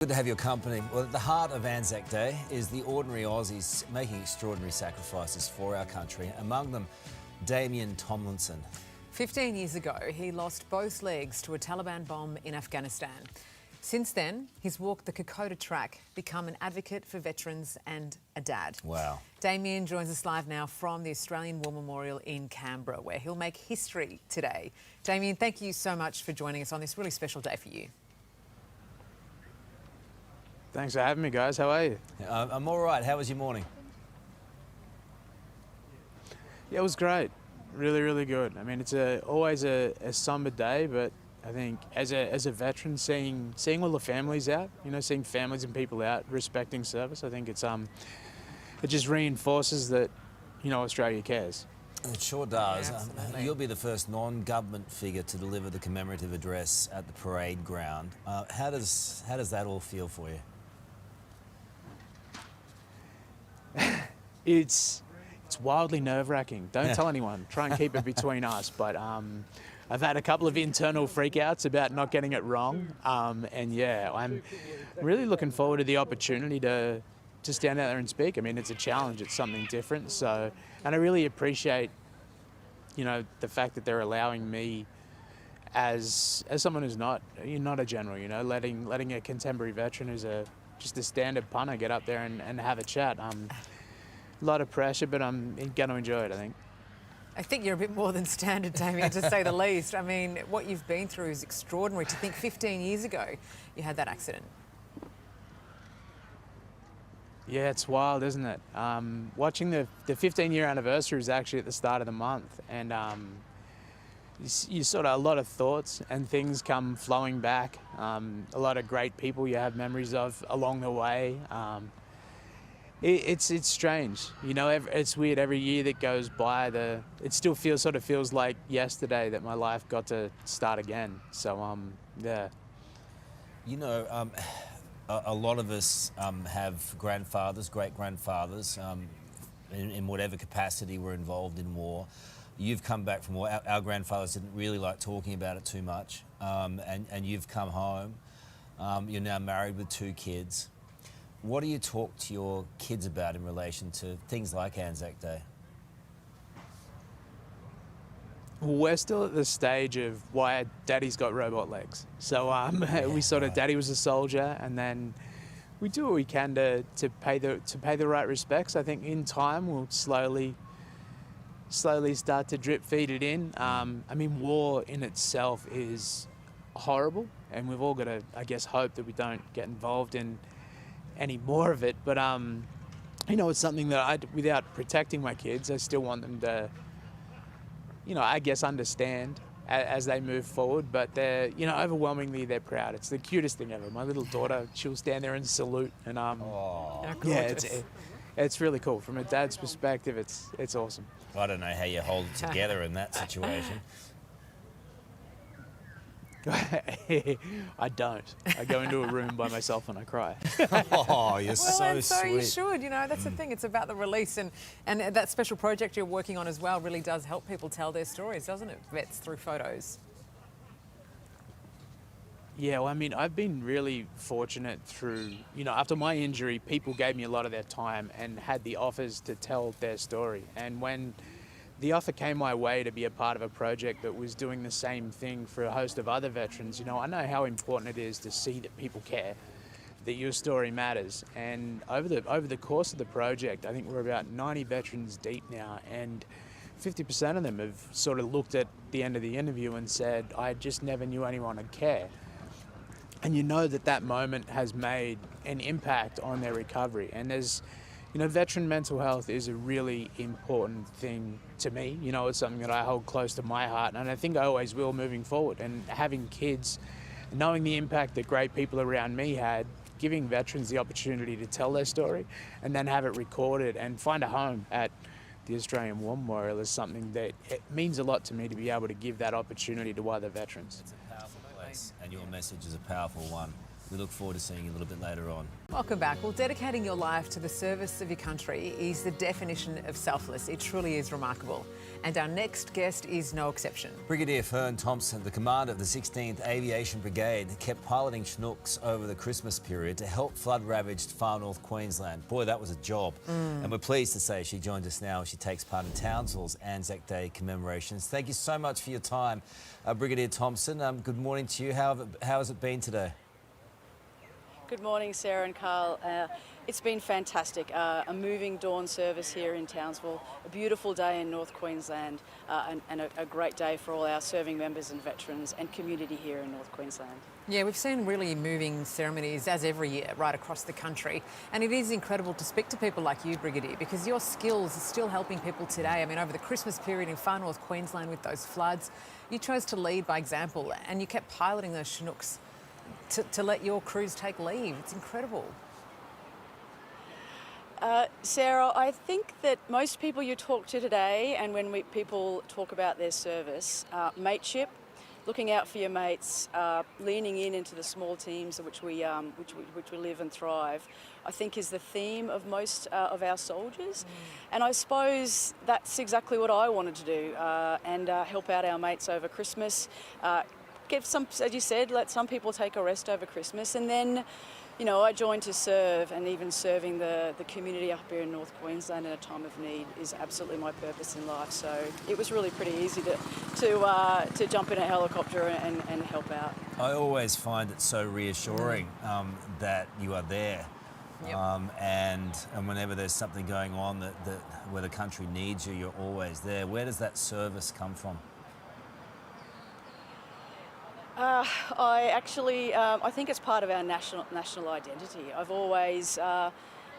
Good to have your company. Well, at the heart of Anzac Day is the ordinary Aussies making extraordinary sacrifices for our country, among them Damien Thomlinson. 15 years ago, he lost both legs to a Taliban bomb in Afghanistan. Since then, he's walked the Kokoda track, become an advocate for veterans and a dad. Wow. Damien joins us live now from the Australian War Memorial in Canberra, where he'll make history today. Damien, thank you so much for joining us on this really special day for you. Thanks for having me, guys. How are you? I'm all right. How was your morning? Yeah, it was great. Really, really good. I mean, it's always a somber day, but I think as a veteran, seeing all the families out, seeing families and people out respecting service, I think it just reinforces that, Australia cares. It sure does. Yeah, You'll be the first non-government figure to deliver the commemorative address at the parade ground. How does that all feel for you? It's wildly nerve-wracking. Don't tell anyone. Try and keep it between us. But I've had a couple of internal freakouts about not getting it wrong. And yeah, I'm really looking forward to the opportunity to stand out there and speak. I mean, it's a challenge. It's something different. So, and I really appreciate, the fact that they're allowing me as someone who's not a general, letting a contemporary veteran who's just a standard punter get up there and have a chat. A lot of pressure, but I'm going to enjoy it, I think. I think you're a bit more than standard, Damien, to say the least. I mean, what you've been through is extraordinary. To think 15 years ago you had that accident. Yeah, it's wild, isn't it? Watching the 15-year anniversary is actually at the start of the month, and you sort of a lot of thoughts and things come flowing back. A lot of great people you have memories of along the way. It's strange, it's weird. Every year that goes by, it still feels like yesterday that my life got to start again. So yeah. A lot of us have grandfathers, great-grandfathers, in whatever capacity were involved in war. You've come back from war. Our grandfathers didn't really like talking about it too much, and you've come home. You're now married with 2 kids. What do you talk to your kids about in relation to things like Anzac Day? We're still at the stage of why Daddy's got robot legs. So we sort of, Daddy was a soldier, and then we do what we can to pay the right respects. I think in time we'll slowly start to drip feed it in. I mean, war in itself is horrible, and we've all got to, I guess, hope that we don't get involved in any more of it. But it's something that without protecting my kids, I still want them to, I guess, understand as they move forward. But they're, overwhelmingly they're proud. It's the cutest thing ever. My little daughter, she'll stand there and salute, and yeah, it's really cool. From a dad's perspective, it's awesome. I don't know how you hold it together in that situation. I don't. I go into a room by myself and I cry. Oh, you're so so you sweet. should. That's the thing. It's about the release, and that special project you're working on as well really does help people tell their stories, doesn't it? Vets through photos. Yeah, well, I mean, I've been really fortunate through, after my injury, people gave me a lot of their time and had the offers to tell their story. And when the offer came my way to be a part of a project that was doing the same thing for a host of other veterans, I know how important it is to see that people care, that your story matters. And over the course of the project, I think we're about 90 veterans deep now, and 50% of them have sort of looked at the end of the interview and said, I just never knew anyone would care. And that moment has made an impact on their recovery. And there's, veteran mental health is a really important thing to me. It's something that I hold close to my heart, and I think I always will moving forward. And having kids, knowing the impact that great people around me had, giving veterans the opportunity to tell their story and then have it recorded and find a home at the Australian War Memorial is something that it means a lot to me to be able to give that opportunity to other veterans. It's a powerful place, and your message is a powerful one. we look forward to seeing you a little bit later on. Welcome back. Well, dedicating your life to the service of your country is the definition of selfless. It truly is remarkable. And our next guest is no exception. Brigadier Fern Thompson, the commander of the 16th Aviation Brigade, kept piloting Chinooks over the Christmas period to help flood-ravaged far north Queensland. Boy, that was a job. And we're pleased to say she joins us now as she takes part in Townsville's Anzac Day commemorations. Thank you so much for your time, Brigadier Thompson. Good morning to you. How has it been today? Good morning, Sarah and Carl. It's been fantastic. A moving dawn service here in Townsville, a beautiful day in North Queensland, and a great day for all our serving members and veterans and community here in North Queensland. Yeah, we've seen really moving ceremonies as every year right across the country, and it is incredible to speak to people like you, Brigadier, because your skills are still helping people today. I mean, over the Christmas period in far north Queensland with those floods, you chose to lead by example and you kept piloting those Chinooks to let your crews take leave. It's incredible. Sarah, I think that most people you talk to today, and when people talk about their service, mateship, looking out for your mates, leaning into the small teams in which we live and thrive, I think is the theme of most of our soldiers. And I suppose that's exactly what I wanted to do, and help out our mates over Christmas. Give some, as you said, let some people take a rest over Christmas, and then, you know, I joined to serve, and even serving the community up here in North Queensland in a time of need is absolutely my purpose in life. So it was really pretty easy to jump in a helicopter and help out. I always find it so reassuring that you are there. Yep. And whenever there's something going on that where the country needs you, you're always there. Where does that service come from? I think it's part of our national identity. I've always had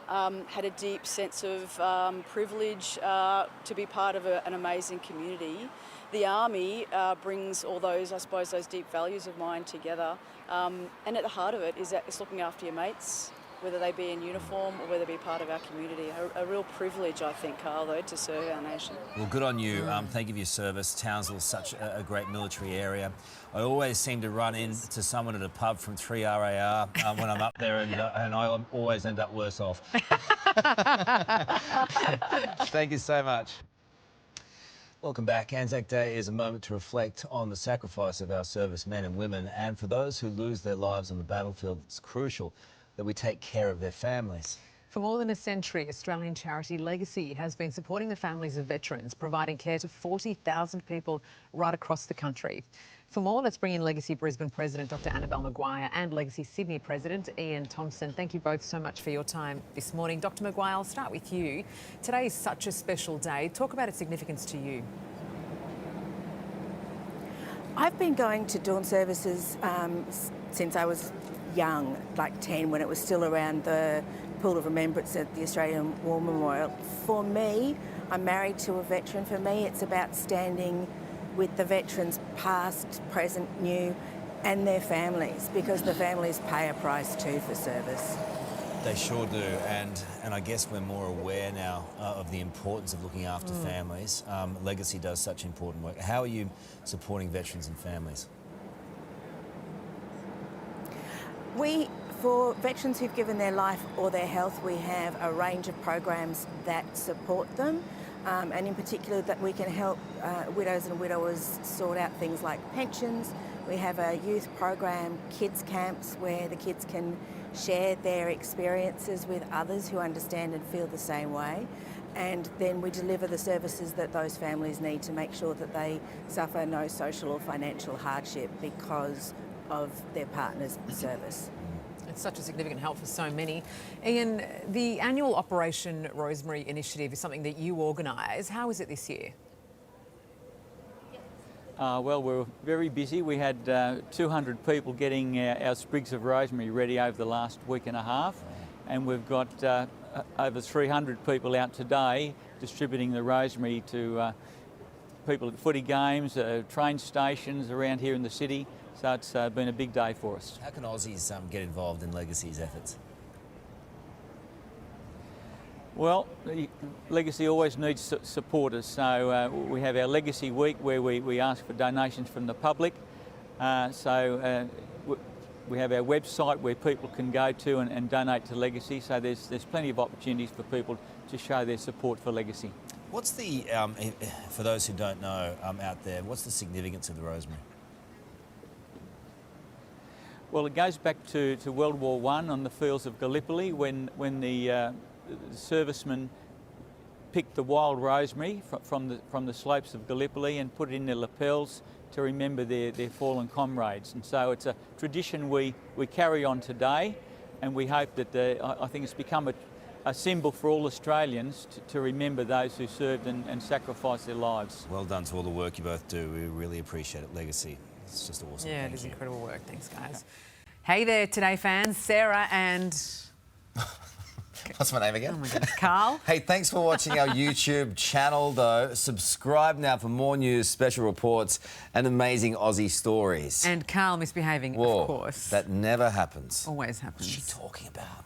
a deep sense of privilege to be part of an amazing community. The Army brings all those, I suppose, those deep values of mine together. And at the heart of it is that it's looking after your mates, whether they be in uniform or whether they be part of our community. A real privilege, I think, Carl, though, to serve our nation. Well, good on you. Thank you for your service. Townsville's such a great military area. I always seem to run into someone at a pub from 3RAR when I'm up there, and I always end up worse off. Thank you so much. Welcome back. Anzac Day is a moment to reflect on the sacrifice of our servicemen and women, and for those who lose their lives on the battlefield, it's crucial that we take care of their families. For more than a century, Australian charity Legacy has been supporting the families of veterans, providing care to 40,000 people right across the country. For more, let's bring in Legacy Brisbane President Dr. Annabel McGuire and Legacy Sydney President Ian Thompson. Thank you both so much for your time this morning. Dr. McGuire, I'll start with you. Today is such a special day. Talk about its significance to you. I've been going to dawn services since I was young, like 10, when it was still around the Pool of Remembrance at the Australian War Memorial. For me, I'm married to a veteran. For me, it's about standing with the veterans, past, present, new, and their families, because the families pay a price too for service. They sure do, and I guess we're more aware now of the importance of looking after families. Legacy does such important work. How are you supporting veterans and families? For veterans who've given their life or their health, we have a range of programs that support them, and in particular that we can help widows and widowers sort out things like pensions. We have a youth program, kids camps, where the kids can share their experiences with others who understand and feel the same way. And then we deliver the services that those families need to make sure that they suffer no social or financial hardship because of their partner's service. It's such a significant help for so many. Ian, the annual Operation Rosemary initiative is something that you organise. How is it this year? Well, we're very busy. We had 200 people getting our sprigs of rosemary ready over the last week and a half, and we've got over 300 people out today distributing the rosemary to people at footy games, train stations around here in the city. So it's been a big day for us. How can Aussies get involved in Legacy's efforts? Well, Legacy always needs supporters, so we have our Legacy Week where we ask for donations from the public. We have our website where people can go to and donate to Legacy. So there's plenty of opportunities for people to show their support for Legacy. What's the, for those who don't know out there, what's the significance of the rosemary? Well, it goes back to World War I on the fields of Gallipoli when the servicemen picked the wild rosemary from the slopes of Gallipoli and put it in their lapels to remember their fallen comrades. And so it's a tradition we carry on today, and we hope that I think it's become a symbol for all Australians to remember those who served and sacrificed their lives. Well done to all the work you both do. We really appreciate it. Legacy. It's just awesome. Yeah, Thank it is you. incredible work. Thanks, guys. Hey there, Today fans. Sarah and... What's my name again? Oh my goodness, Carl. Hey, thanks for watching our YouTube channel, though. Subscribe now for more news, special reports, and amazing Aussie stories. And Carl misbehaving, Whoa, of course. that never happens. Always happens. What's she talking about?